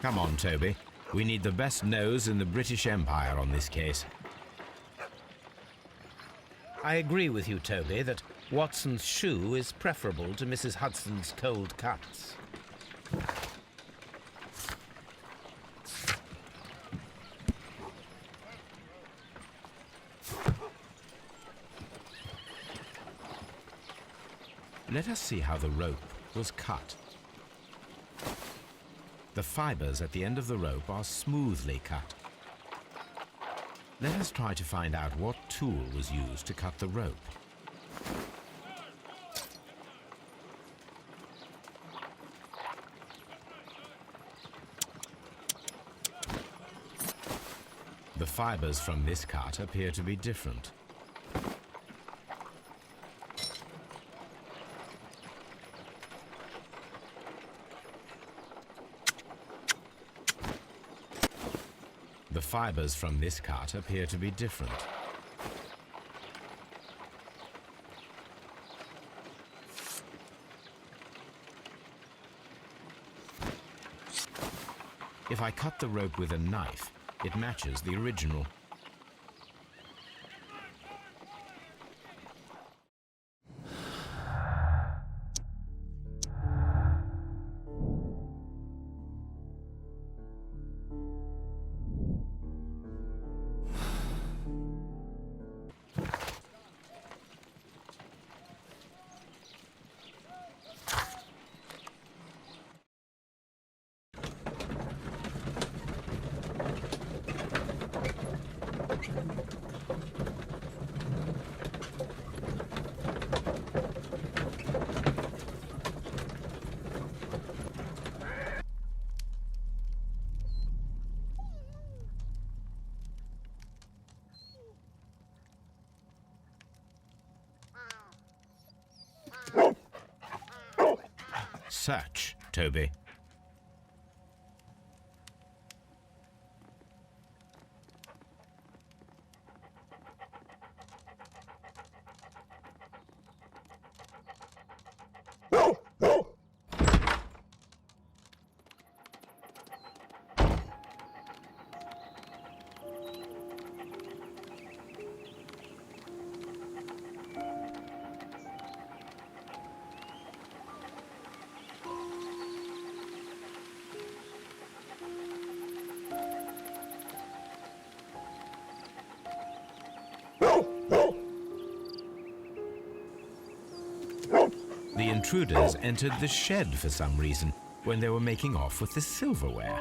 Come on, Toby. We need the best nose in the British Empire on this case. I agree with you, Toby, that Watson's shoe is preferable to Mrs. Hudson's cold cuts. Let us see how the rope was cut. The fibers at the end of the rope are smoothly cut. Let us try to find out what tool was used to cut the rope. The fibers from this cut appear to be different. The fibers from this cut appear to be different. If I cut the rope with a knife, it matches the original. Search, Toby. The intruders entered the shed for some reason when they were making off with the silverware.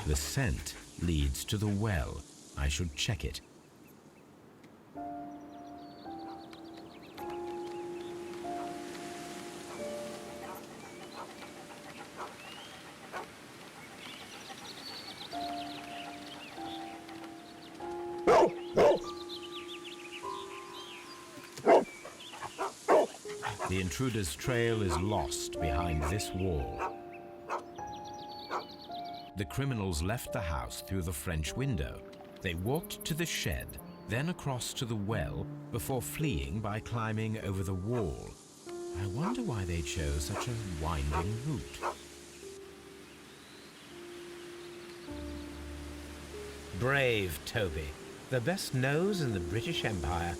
The scent leads to the well. I should check it. The intruder's trail is lost behind this wall. The criminals left the house through the French window. They walked to the shed, then across to the well, before fleeing by climbing over the wall. I wonder why they chose such a winding route. Brave Toby, the best nose in the British Empire.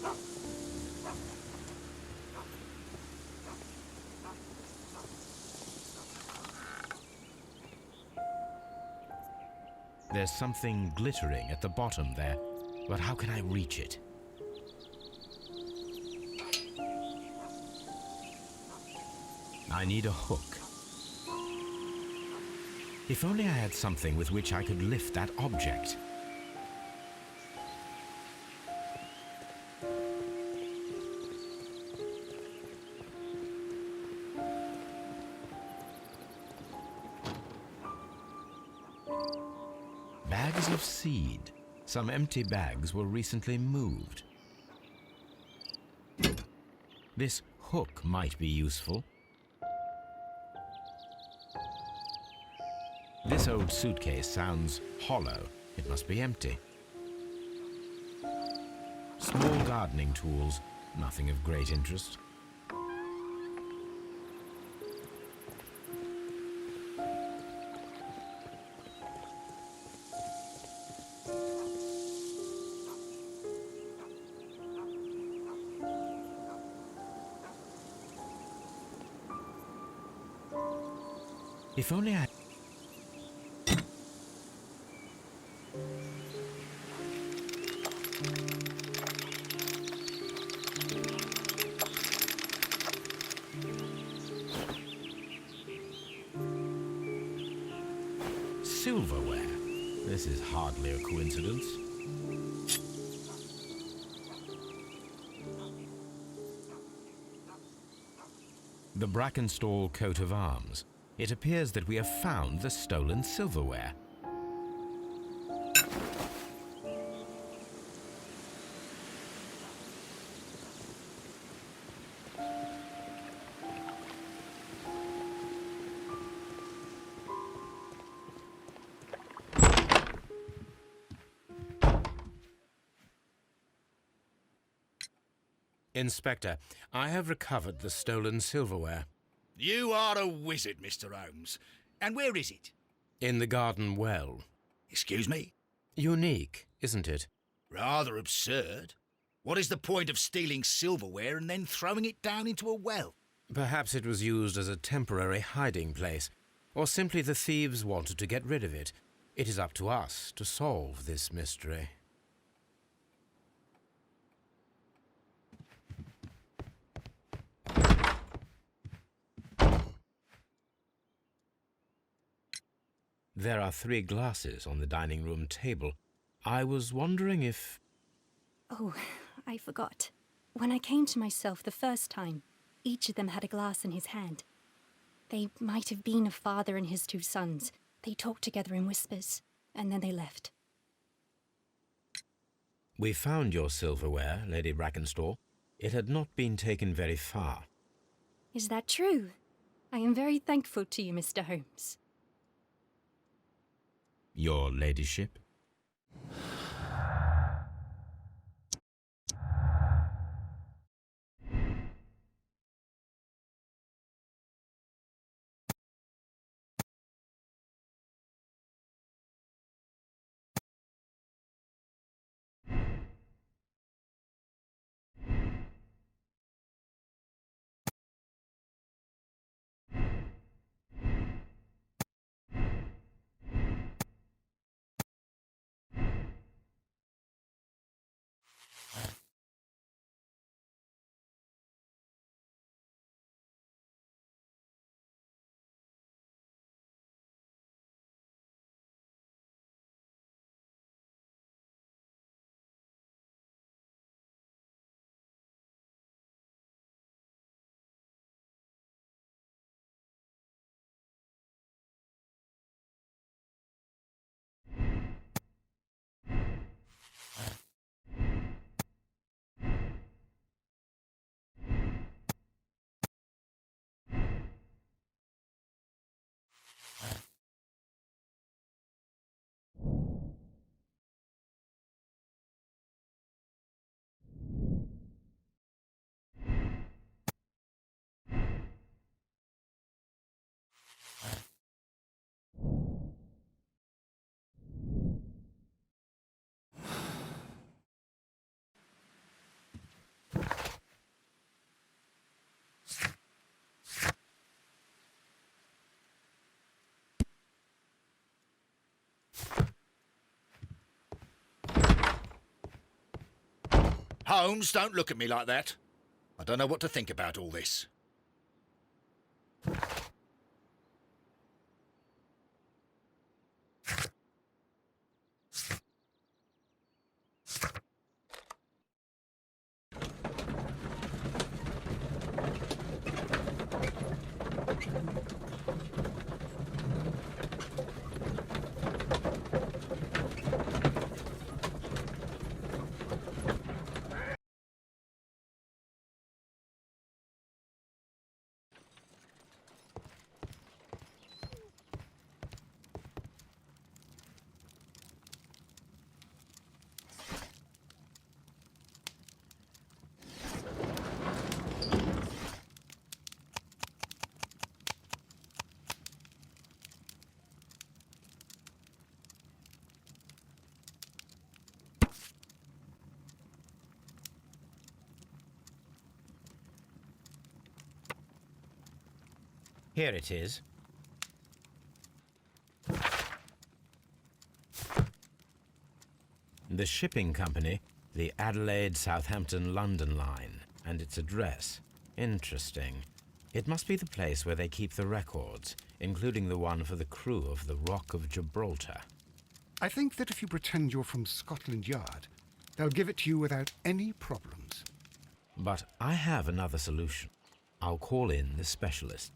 There's something glittering at the bottom there, but how can I reach it? I need a hook. If only I had something with which I could lift that object. Bags of seed. Some empty bags were recently moved. This hook might be useful. This old suitcase sounds hollow. It must be empty. Small gardening tools, nothing of great interest. If only I... Silverware. This is hardly a coincidence. The Brackenstall coat of arms. It appears that we have found the stolen silverware. Inspector, I have recovered the stolen silverware. You are a wizard, Mr. Holmes. And where is it? In the garden well. Excuse me? Unique, isn't it? Rather absurd. What is the point of stealing silverware and then throwing it down into a well? Perhaps it was used as a temporary hiding place, or simply the thieves wanted to get rid of it. It is up to us to solve this mystery. There are 3 glasses on the dining room table. I was wondering if... Oh, I forgot. When I came to myself the first time, each of them had a glass in his hand. They might have been a father and his 2 sons. They talked together in whispers, and then they left. We found your silverware, Lady Brackenstall. It had not been taken very far. Is that true? I am very thankful to you, Mr. Holmes. Your ladyship? Holmes, don't look at me like that. I don't know what to think about all this. Here it is. The shipping company, the Adelaide, Southampton, London line, and its address. Interesting. It must be the place where they keep the records, including the one for the crew of the Rock of Gibraltar. I think that if you pretend you're from Scotland Yard, they'll give it to you without any problems. But I have another solution. I'll call in the specialist.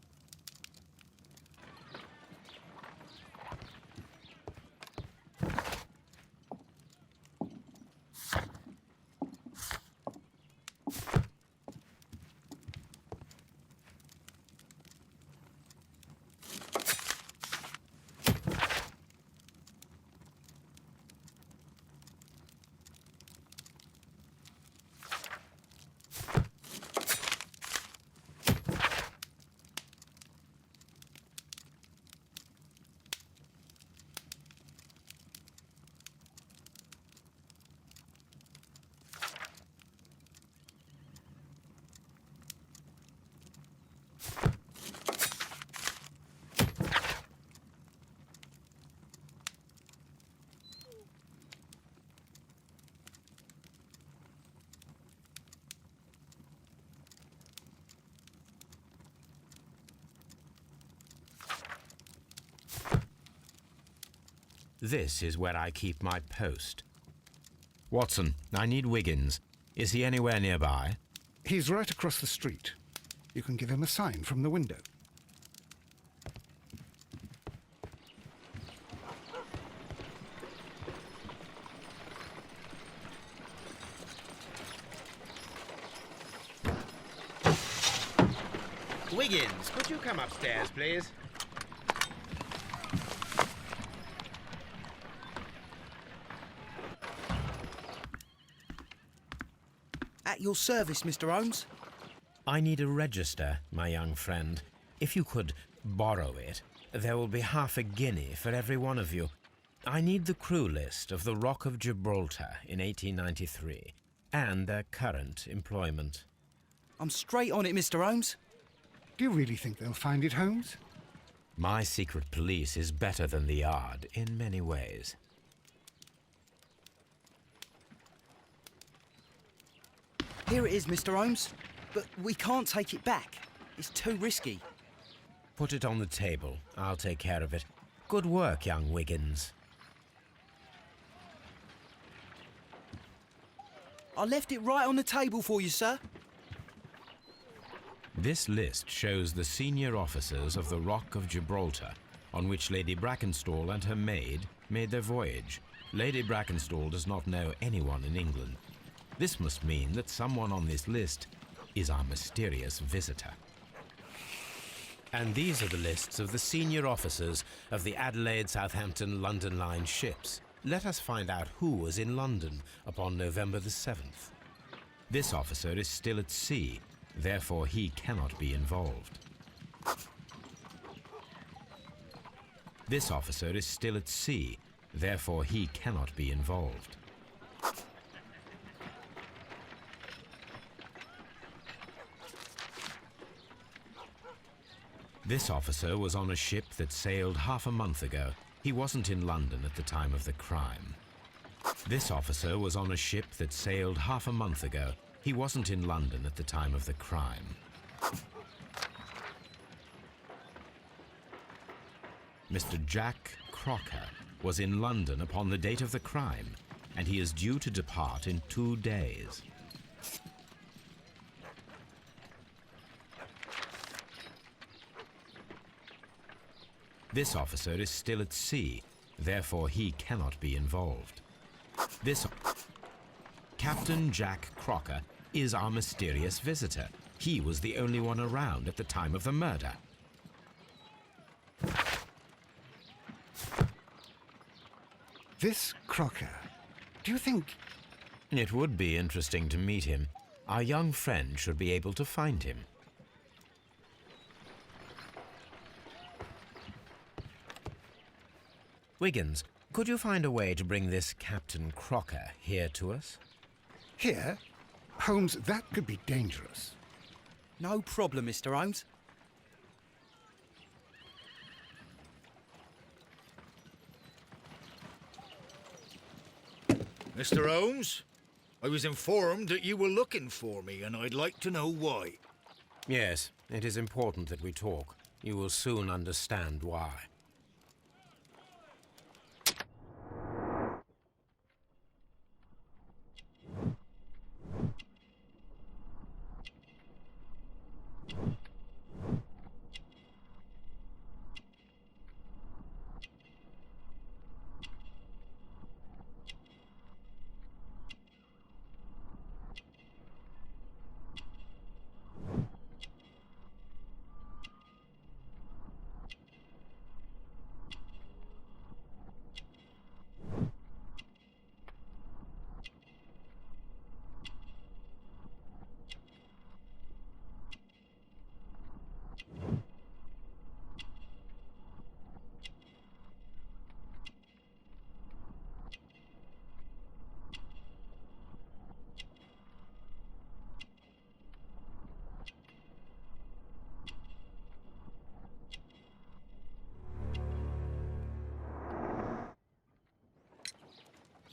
This is where I keep my post. Watson, I need Wiggins. Is he anywhere nearby? He's right across the street. You can give him a sign from the window. Wiggins, could you come upstairs, please? At your service, Mr. Holmes. I need a register, my young friend. If you could borrow it, there will be half a guinea for every one of you. I need the crew list of the Rock of Gibraltar in 1893 and their current employment. I'm straight on it, Mr. Holmes. Do you really think they'll find it, Holmes? My secret police is better than the Yard in many ways. Here it is, Mr. Holmes. But we can't take it back. It's too risky. Put it on the table. I'll take care of it. Good work, young Wiggins. I left it right on the table for you, sir. This list shows the senior officers of the Rock of Gibraltar, on which Lady Brackenstall and her maid made their voyage. Lady Brackenstall does not know anyone in England. This must mean that someone on this list is our mysterious visitor. And these are the lists of the senior officers of the Adelaide, Southampton, London line ships. Let us find out who was in London upon November the 7th. This officer is still at sea, therefore he cannot be involved. This officer is still at sea, therefore he cannot be involved. This officer was on a ship that sailed half a month ago. He wasn't in London at the time of the crime. This officer was on a ship that sailed half a month ago. He wasn't in London at the time of the crime. Mr. Jack Crocker was in London upon the date of the crime, and he is due to depart in 2 days. This officer is still at sea, therefore he cannot be involved. Captain Jack Crocker is our mysterious visitor. He was the only one around at the time of the murder. This Crocker, do you think... It would be interesting to meet him. Our young friend should be able to find him. Wiggins, could you find a way to bring this Captain Crocker here to us? Here? Holmes, that could be dangerous. No problem, Mr. Holmes. Mr. Holmes, I was informed that you were looking for me, and I'd like to know why. Yes, it is important that we talk. You will soon understand why.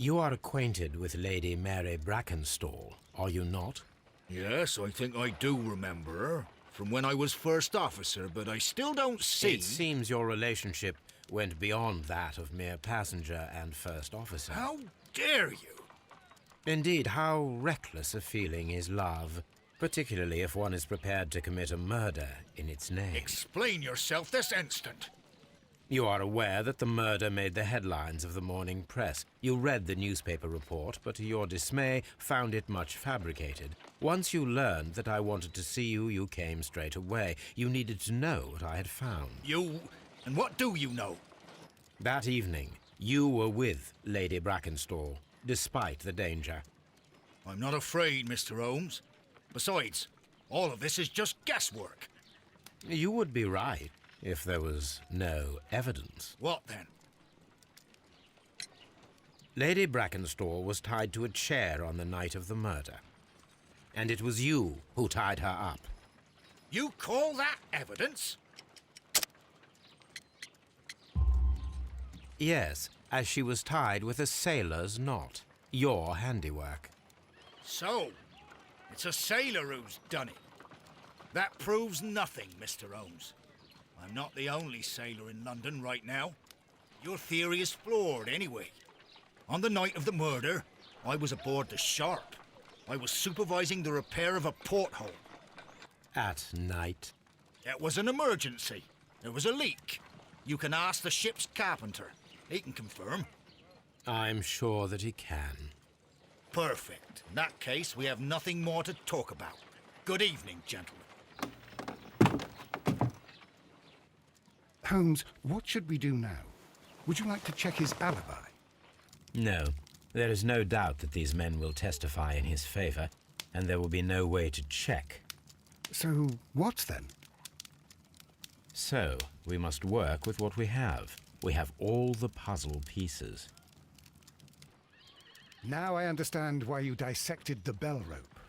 You are acquainted with Lady Mary Brackenstall, are you not? Yes, I think I do remember her, from when I was first officer, but I still don't see... It seems your relationship went beyond that of mere passenger and first officer. How dare you? Indeed, how reckless a feeling is love, particularly if one is prepared to commit a murder in its name. Explain yourself this instant. You are aware that the murder made the headlines of the morning press. You read the newspaper report, but to your dismay, found it much fabricated. Once you learned that I wanted to see you, you came straight away. You needed to know what I had found. You... and what do you know? That evening, you were with Lady Brackenstall, despite the danger. I'm not afraid, Mr. Holmes. Besides, all of this is just guesswork. You would be right if there was no evidence. What then? Lady Brackenstall was tied to a chair on the night of the murder. And it was you who tied her up. You call that evidence? Yes, as she was tied with a sailor's knot. Your handiwork. So, it's a sailor who's done it. That proves nothing, Mr. Holmes. I'm not the only sailor in London right now. Your theory is flawed anyway. On the night of the murder, I was aboard the Sharp. I was supervising the repair of a porthole. At night? It was an emergency. There was a leak. You can ask the ship's carpenter. He can confirm. I'm sure that he can. Perfect. In that case, we have nothing more to talk about. Good evening, gentlemen. Holmes, what should we do now? Would you like to check his alibi? No. There is no doubt that these men will testify in his favor, and there will be no way to check. So, what then? So, we must work with what we have. We have all the puzzle pieces. Now I understand why you dissected the bell rope.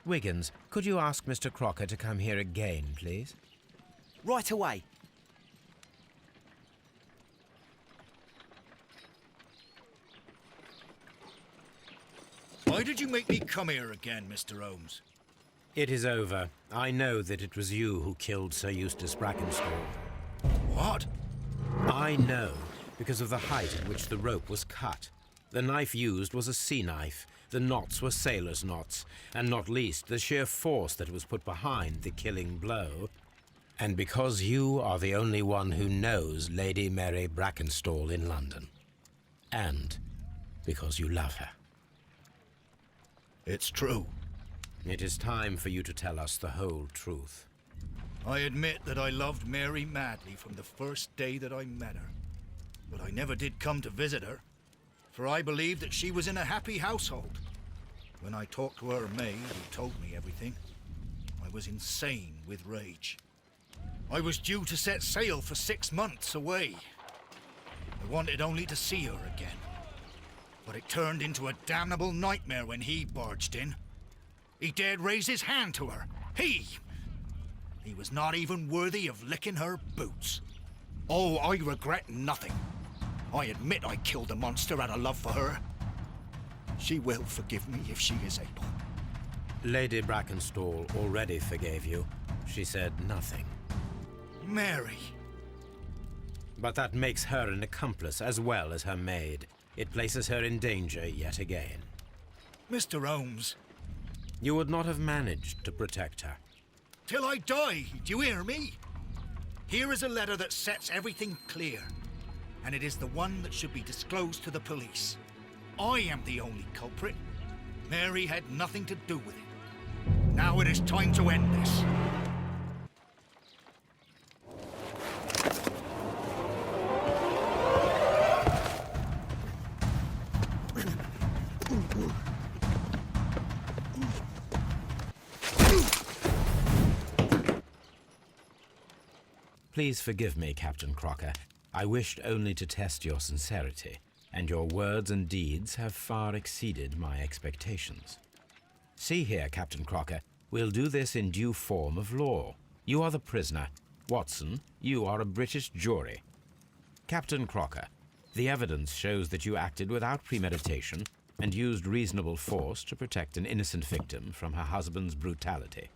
Wiggins, could you ask Mr. Crocker to come here again, please? Right away. Why did you make me come here again, Mr. Holmes? It is over. I know that it was you who killed Sir Eustace Brackenstall. What? I know because of the height at which the rope was cut. The knife used was a sea knife, the knots were sailors' knots, and not least the sheer force that was put behind the killing blow. And because you are the only one who knows Lady Mary Brackenstall in London. And because you love her. It's true. It is time for you to tell us the whole truth. I admit that I loved Mary madly from the first day that I met her. But I never did come to visit her, for I believed that she was in a happy household. When I talked to her maid, who told me everything, I was insane with rage. I was due to set sail for 6 months away. I wanted only to see her again. But it turned into a damnable nightmare when he barged in. He dared raise his hand to her. He was not even worthy of licking her boots. Oh, I regret nothing. I admit I killed the monster out of love for her. She will forgive me if she is able. Lady Brackenstall already forgave you. She said nothing. Mary. But that makes her an accomplice as well as her maid. It places her in danger yet again. Mr. Holmes. You would not have managed to protect her. Till I die, do you hear me? Here is a letter that sets everything clear, and it is the one that should be disclosed to the police. I am the only culprit. Mary had nothing to do with it. Now it is time to end this. Please forgive me, Captain Crocker. I wished only to test your sincerity, and your words and deeds have far exceeded my expectations. See here, Captain Crocker, we'll do this in due form of law. You are the prisoner. Watson, you are a British jury. Captain Crocker, the evidence shows that you acted without premeditation and used reasonable force to protect an innocent victim from her husband's brutality.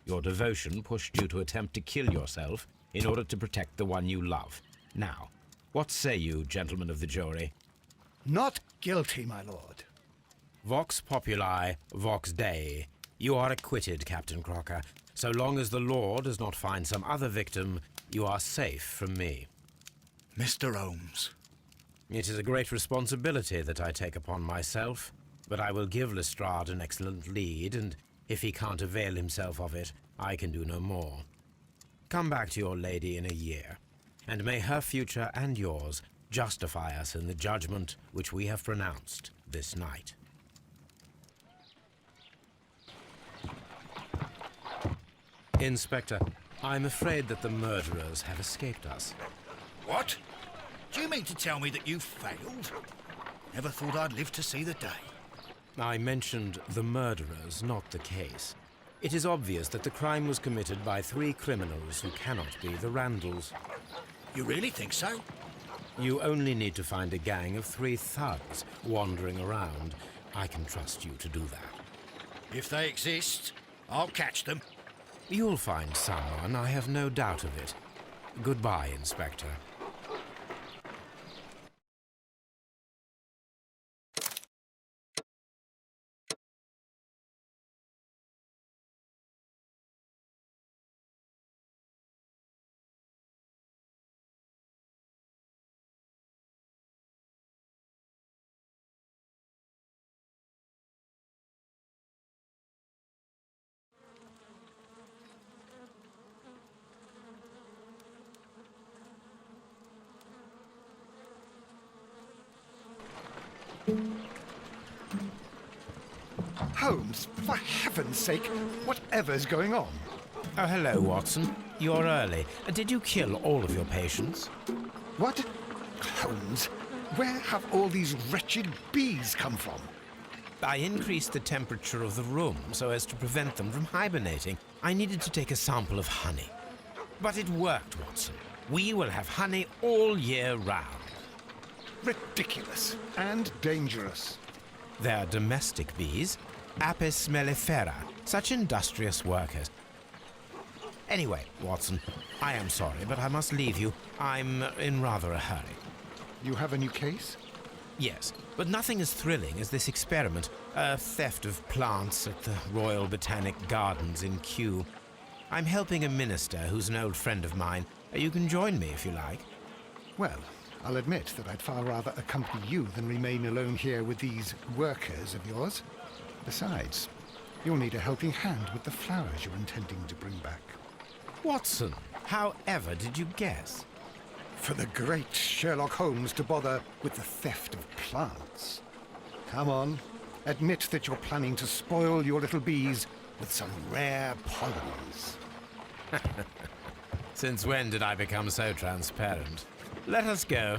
Your devotion pushed you to attempt to kill yourself in order to protect the one you love. Now, what say you, gentlemen of the jury? Not guilty, my lord. Vox populi, vox Dei. You are acquitted, Captain Crocker. So long as the law does not find some other victim, you are safe from me. Mr. Holmes. It is a great responsibility that I take upon myself, but I will give Lestrade an excellent lead, and if he can't avail himself of it, I can do no more. Come back to your lady in a year, and may her future and yours justify us in the judgment which we have pronounced this night. Inspector, I'm afraid that the murderers have escaped us. What? Do you mean to tell me that you failed? Never thought I'd live to see the day. I mentioned the murderers, not the case. It is obvious that the crime was committed by 3 criminals who cannot be the Randalls. You really think so? You only need to find a gang of 3 thugs wandering around. I can trust you to do that. If they exist, I'll catch them. You'll find someone, I have no doubt of it. Goodbye, Inspector. Holmes, for heaven's sake, whatever's going on? Oh, hello, Watson. You're early. Did you kill all of your patients? What? Holmes, where have all these wretched bees come from? I increased the temperature of the room so as to prevent them from hibernating. I needed to take a sample of honey. But it worked, Watson. We will have honey all year round. Ridiculous and dangerous. They're domestic bees, Apis mellifera, such industrious workers. Anyway, Watson, I am sorry, but I must leave you. I'm in rather a hurry. You have a new case? Yes, but nothing as thrilling as this experiment. A theft of plants at the Royal Botanic Gardens in Kew. I'm helping a minister who's an old friend of mine. You can join me if you like. Well, I'll admit that I'd far rather accompany you than remain alone here with these workers of yours. Besides, you'll need a helping hand with the flowers you're intending to bring back. Watson, however did you guess? For the great Sherlock Holmes to bother with the theft of plants. Come on, admit that you're planning to spoil your little bees with some rare pollens. Since when did I become so transparent? Let us go.